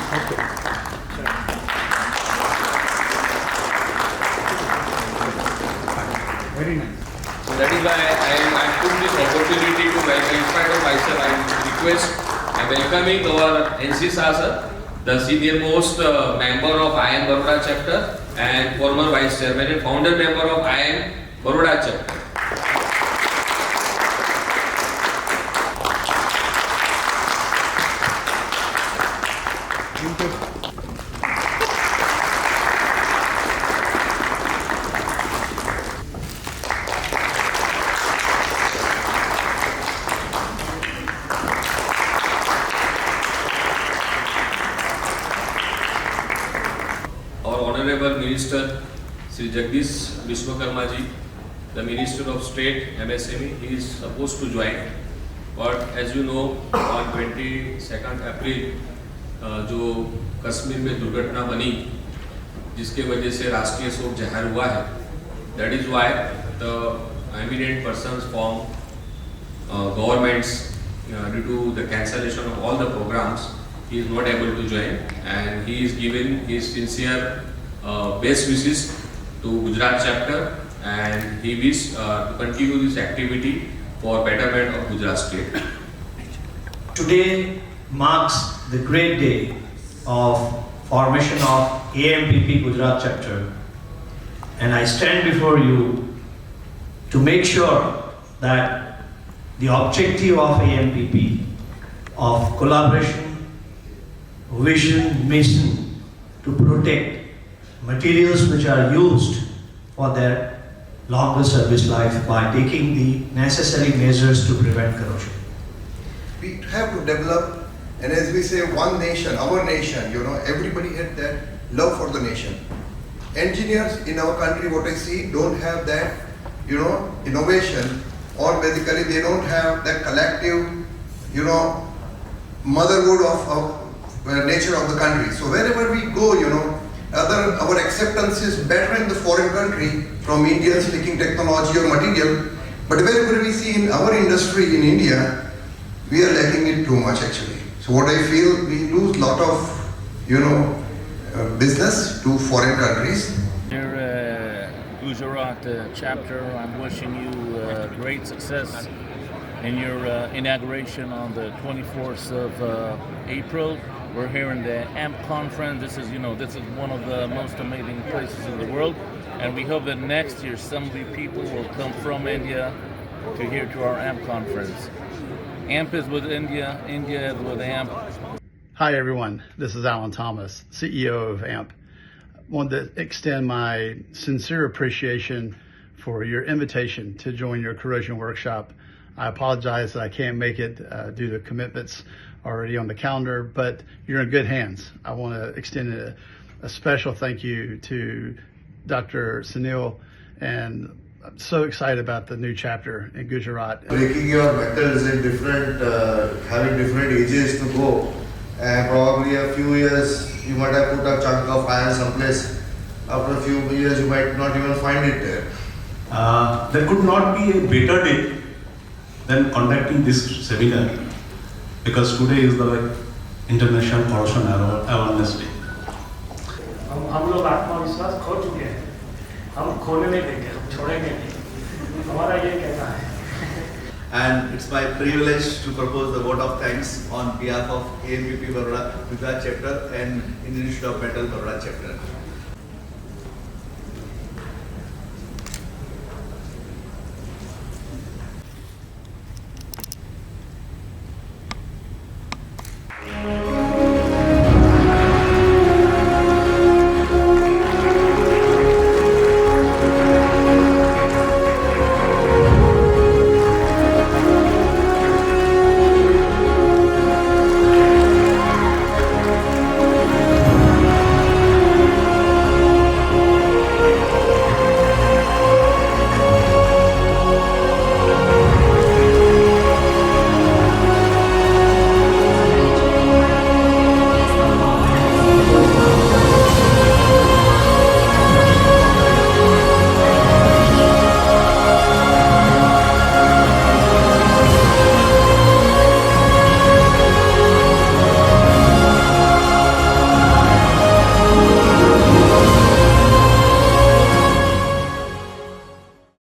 Very nice. So that is why I took this opportunity to welcome, in spite of myself, I welcoming our NC sir, the senior most member of IAM Baroda Chapter and former Vice Chairman and founder member of IAM Baroda Chapter. Our Honorable Minister Sri Jagdish Vishwakarma ji, the Minister of State MSME, he is supposed to join, but as you know, on 22nd April जो कश्मीर में दुर्घटना बनी जिसके वजह से राष्ट्रीय शोक जाहिर हुआ है, that is why the eminent persons from governments due to the cancellation of all the programs, he is not able to join, and he is given his sincere best wishes to Gujarat chapter, and he wishes to continue this activity for betterment of Gujarat state. Today marks the great day of formation of AMPP Gujarat Chapter, and I stand before you to make sure that the objective of AMPP of collaboration, vision, mission to protect materials which are used for their longer service life by taking the necessary measures to prevent corrosion. We have to develop, and as we say, one nation, our nation, everybody had that love for the nation. Engineers in our country, what I see, don't have that, innovation, or basically they don't have that collective, motherhood of nature of the country. So wherever we go, our acceptance is better in the foreign country from India taking technology or material, but wherever we see in our industry in India, we are lacking it too much actually. So what I feel, we lose lot of, business to foreign countries. Dear Gujarat Chapter, I'm wishing you great success in your inauguration on the 24th of April. We're here in the AMP conference. This is one of the most amazing places in the world, and we hope that next year some of the people will come from India to here to our AMP conference. AMP is with India, India is with AMP. Hi everyone, this is Alan Thomas, CEO of AMP. I wanted to extend my sincere appreciation for your invitation to join your corrosion workshop. I apologize that I can't make it due to commitments already on the calendar, but you're in good hands. I want to extend a special thank you to Dr. Sunil, and I'm so excited about the new chapter in Gujarat. Breaking your metals in different, having different ages to go, and probably a few years you might have put a chunk of iron someplace. After a few years you might not even find it there. There could not be a better day than conducting this seminar, because today is the International Corrosion Awareness Day. हम लोग आत्मविश्वास खो चुके हैं, हम खोने नहीं देंगे, हम छोड़ेंगे नहीं, हमारा ये कहना है. And it's my privilege to propose the vote of thanks on behalf of AMPP Baroda Gujarat Chapter and International Corrosion Awareness Chapter.